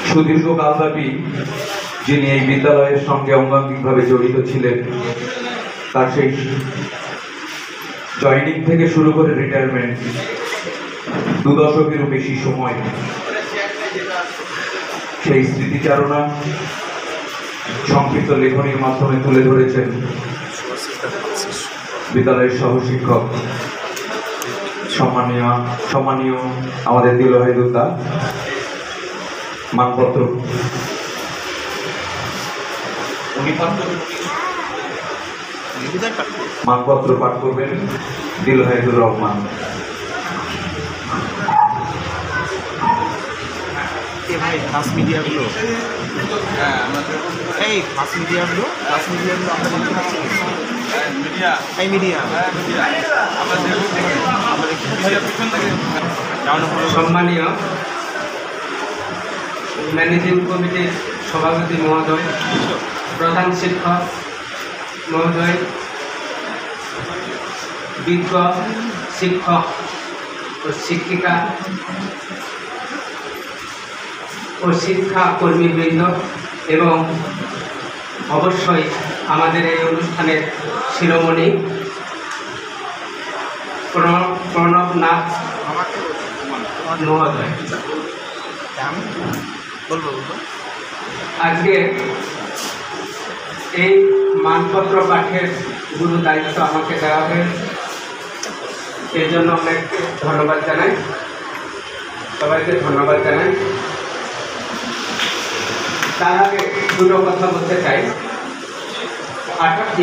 সুদীর্ঘকালব্যাপী যিনি এই বিদ্যালয়ের সঙ্গে অঙ্গাঙ্গিকভাবে জড়িত ছিলেন, তার সেই জয়েনিং থেকে শুরু করে রিটায়ারমেন্ট 2 দশকেরও বেশি সময় সেই স্মৃতিচারণা সংক্ষিপ্ত লেখনীর মাধ্যমে তুলে ধরেছেন বিদ্যালয়ের সহশিক্ষক সম্মানীয় আমাদের দিলহাইদুল্লাহ। মানপত্র পাঠ করবেন দিলহাইদুর রহমান। ভাই মাস মিডিয়াগুলো, এই মাস মিডিয়াগুলো এই মিডিয়া সম্মানীয় ম্যানেজিং কমিটির সভাপতি মহোদয়, প্রধান শিক্ষক মহোদয়, বিজ্ঞ শিক্ষক ও শিক্ষিকা ও শিক্ষা কর্মীবৃন্দ এবং অবশ্যই আমাদের এই অনুষ্ঠানের শিরোমণি প্রণবনাথ মহোদয়, আজকে এই মানপত্র পাঠের গুরু দায়িত্ব আমাকে দেওয়া হয়েছে, এর জন্য আপনাকে ধন্যবাদ জানাই, সবাইকে ধন্যবাদ জানাই। তার আগে দুটো কথা বলতে চাই।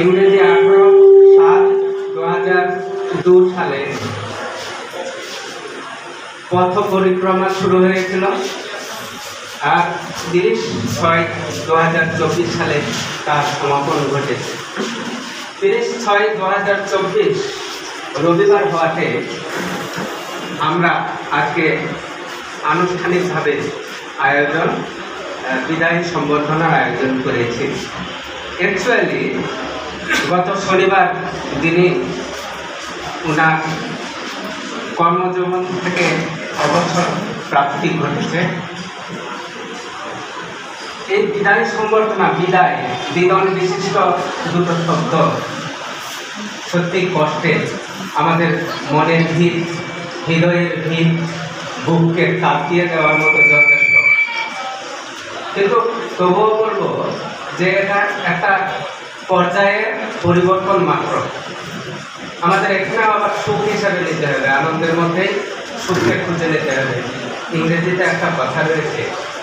ইংরেজি 18/7/2002 সালে পথ পরিক্রমা শুরু হয়েছিল, আর 30/6/2024 সালে তার সমাপন ঘটেছে। 30/6/2024 রবিবার হওয়াতে আমরা আজকে আনুষ্ঠানিকভাবে বিদায়ী সম্বর্ধনার আয়োজন করেছি। অ্যাকচুয়ালি গত শনিবার দিনে ওনার কর্মজীবন থেকে অবসর প্রাপ্তি ঘটেছে। এই বিদায়ী সম্বর্ধনা, বিদায়, দ্বিদল বিশিষ্ট দুটো শব্দ সত্যি কষ্টের, আমাদের মনের ভিত, হৃদয়ের ভিত, বুককে কাঁপিয়ে দেওয়ার মতো যথেষ্ট। কিন্তু তবুও বলবো যে এটা একটা পর্যায়ে পরিবর্তন মাত্র। আমাদের এখানে আবার সুখ হিসাবে নিতে হবে, আনন্দের মধ্যেই সুখকে খুঁজে নিতে হবে। ইংরেজিতে একটা কথা রয়েছে,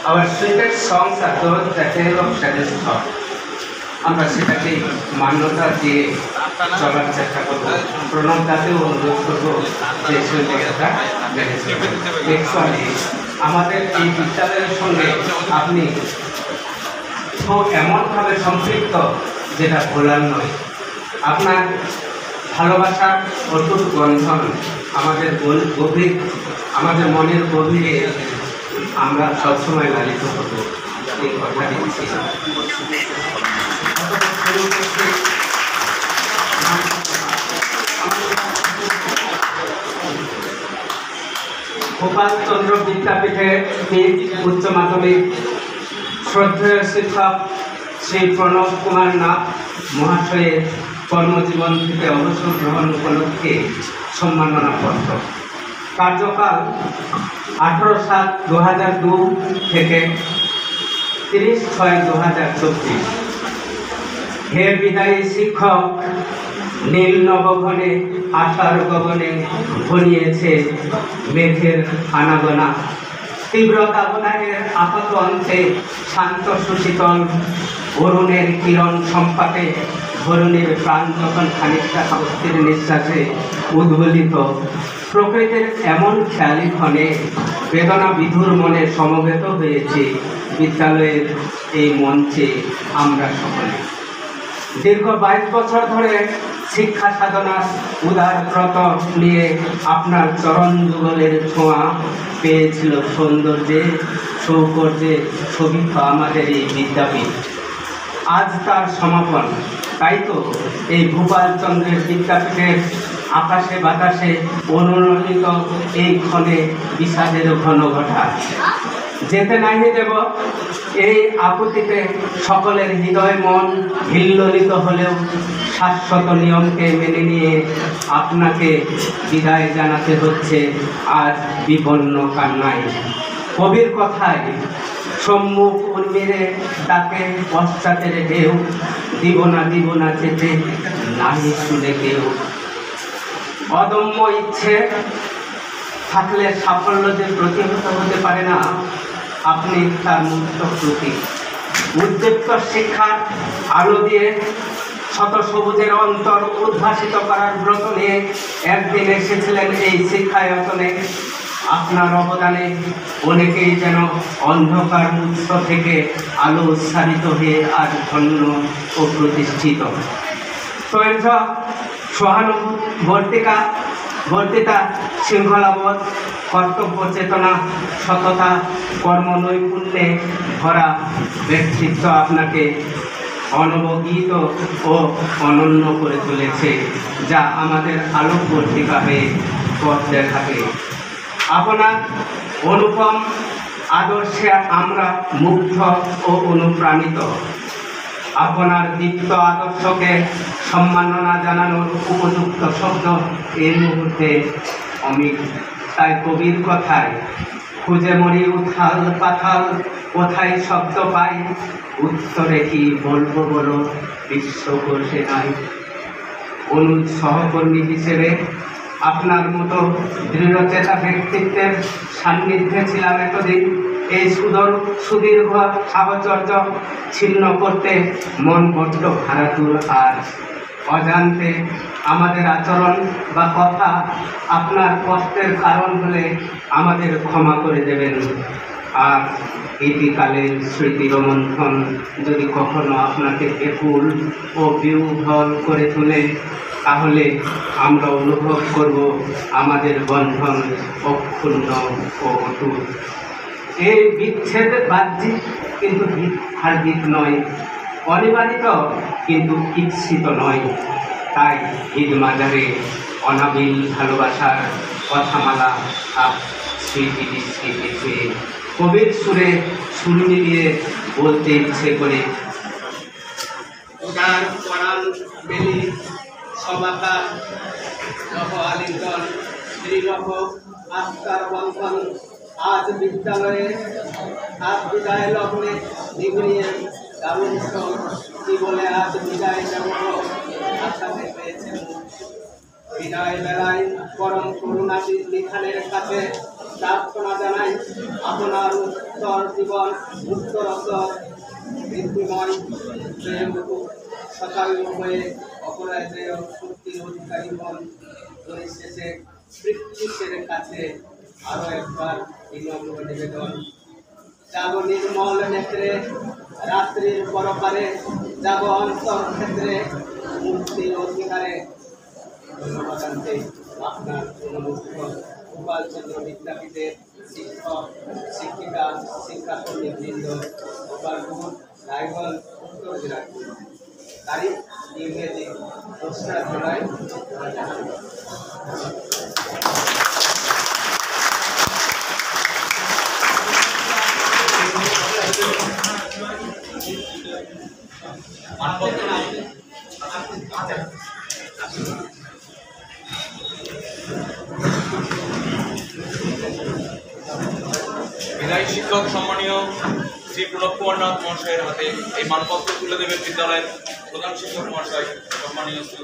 আবার sweetest songs are those that tell of saddest thought. আমরা সেটাকে মান্যতা দিয়ে চলার চেষ্টা করবো। প্রণবদাতেও অনুরোধ করবো যে সুইটেস্টটা অ্যাকচুয়ালি আমাদের এই বিদ্যালয়ের সঙ্গে আপনি তো এমনভাবে সম্পৃক্ত যেটা ভোলার নয়। আপনার ভালোবাসার অটুট বন্ধন আমাদের গভীর, আমাদের মনের গভীরে আমরা সবসময় লালিত করব, এই কথা দিচ্ছি। গোপাল চন্দ্র বিদ্যাপীঠে উচ্চ মাধ্যমিক শ্রদ্ধেয় শিক্ষক শ্রী প্রণব কুমার নাথ মহাশয়ের কর্মজীবন থেকে অবসর গ্রহণ উপলক্ষে সম্মাননা পত্র। কার্যকাল 18/7/2002 থেকে 30/6/2024। হে বিদায়ী শিক্ষক, নীল নবঘনে আশার গগনে ঘনিয়েছে মেঘের আনাগোনা। তীব্র দাবদাহের আপাত অন্তে শান্ত সুশীতল অরুণের কিরণ সম্পাতে ধরুণীর প্রাণ যখন খানিকটা স্বস্তির নিঃশ্বাসে উদ্বেলিত, প্রকৃতির এমন খেয়ালি ক্ষণে বেদনা বিধুর মনে সমবেত হয়েছে বিদ্যালয়ের এই মঞ্চে আমরা সকলে। দীর্ঘ 22 বছর ধরে শিক্ষা সাধনার উদার ব্রত নিয়ে আপনার চরণ যুগলের ছোঁয়া পেয়েছিল সৌন্দর্যে সৌকর্যে শোভিত আমাদের এই বিদ্যাপীঠ। আজ তার সমাপন, তাই তো এই ভূপালচন্দ্রের বিদ্যাপীঠের আকাশে বাতাসে অনুরণিত এই ক্ষণে বিষাদের ঘন ঘটা। যেতে নাহি দেব, এই আকুতিতে সকলের হৃদয় মন হিল্লোলিত হলেও শাশ্বত নিয়মকে মেনে নিয়ে আপনাকে বিদায় জানাতে হচ্ছে আজ বিপন্ন কান্নায়। কবির কথায় সম্মুখ উর্মিরে তাকে পশ্চাতের ঢেউ, দিব না যেতে নাহি শুনে কেউ। অদম্য ইচ্ছে থাকলে সাফল্য যে প্রতিহত হতে পারে না, আপনি তার মূর্ত প্রতীক। উদ্দীপ্ত শিক্ষার আলো দিয়ে শত সবুজের অন্তর উদ্ভাসিত করার ব্রত নিয়ে একদিন এসেছিলেন এই শিক্ষায়তনে। আপনার অবদানে অনেকেই যেন অন্ধকার উৎস থেকে আলো উচ্চারিত হয়ে আজ ধন্য ও প্রতিষ্ঠিত। স্বয়ংসক সহানুভূতিতা শৃঙ্খলাবোধ কর্তব্য চেতনা সততা কর্মনৈপুণ্যে ভরা ব্যক্তিত্ব আপনাকে অনবগীত ও অনন্য করে তুলেছে, যা আমাদের আলোকবর্তিকা হয়ে পথ দেখাবে। আপনার অনুপম আদর্শে আমরা মুগ্ধ ও অনুপ্রাণিত। আপনার দীপ্ত আদর্শকে সম্মাননা জানানোর উপযুক্ত শব্দ এই মুহূর্তে অমিত। তাই কবির কথায় খুঁজে মরি উথাল পাথাল, কোথায় শব্দ পাই, উত্তরে কি বলবো বলো বিশ্বকোষে নাই। অনুজ সহকর্মী হিসেবে আপনার মতো দৃঢ়চেতা ব্যক্তিত্বের সান্নিধ্যে ছিলাম এতদিন। এই সুদীর্ঘ সাহচর্য ছিন্ন করতে মন বড্ড ভারাতুর। আর অজান্তে আমাদের আচরণ বা কথা আপনার কষ্টের কারণ হলে আমাদের ক্ষমা করে দেবেন। আর ইতিকালের স্মৃতি রোমন্থন যদি কখনো আপনাকে ব্যাকুল ও বিহ্বল করে তোলে, তাহলে আমরা অনুভব করব আমাদের বন্ধন অক্ষুণ্ণ ও অটুট। এই বিচ্ছেদ বাহ্যিক কিন্তু হার্দিক নয়, অনিবারিত কিন্তু ইচ্ছিত নয়। তাই ঈদ মাজারে অনাবিল ভালোবাসার কথামালা আপ স্মৃতি বিস্মৃতি কবির সুরে সুর মিলিয়ে বলতে ইচ্ছে করে। উদার পরাণ বেলি সবাকার রহ আলিঙ্গন শ্রীরহ আত্মার বন্ধন। আজ বিদ্যালয়ে আজ বিদায় লগ্নে নিগুনিয়ে দারুণ কি বলে আজ বিদায় নেব আশাতে পেয়েছে। বিদায় বেলায় পরম করুণা লিখানের কাছে প্রার্থনা জানাই, আপনার উত্তর জীবন উত্তরোত্তর বৃদ্ধিময় প্রেম সকাল হয়ে অপরাজেয় শক্তির অধিকারী হন। পরিশেষে বৃত্তিশের কাছে আরো একবার বিনম্র নিবেদন। যাব নির্মল নেত্রে রাত্রির পরপারে, যাব অন্তর ক্ষেত্রে মুক্তির অধিকারে। ধন্যবাদ জানতে আপনার অনুমুক্ত গোপালচন্দ্র বিদ্যাপীঠের শিক্ষক শিক্ষিকা শিক্ষাকর্মী বৃন্দ, গোপালপুর রায়গঞ্জ উত্তর দিনাজপুর। তারিখ ইংরেজি 2রা জুলাই 2000। বিদায়ী শিক্ষক সম্মানীয় শ্রী প্রণব কুমার নাথ মহাশয়ের হাতে এই মানপত্র তুলে দেবেন বিদ্যালয়ের প্রধান শিক্ষক মহাশয় সম্মানীয় শ্রী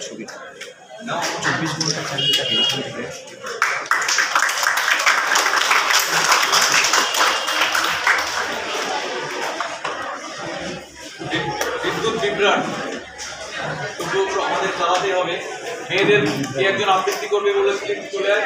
ছবি না 24 ঘন্টা বিদ্যুৎ বিভ্রাট তবুও আমাদের চালাতে হবে। মেয়েদের একজন আবৃত্তি করবে বলে চলে যায়।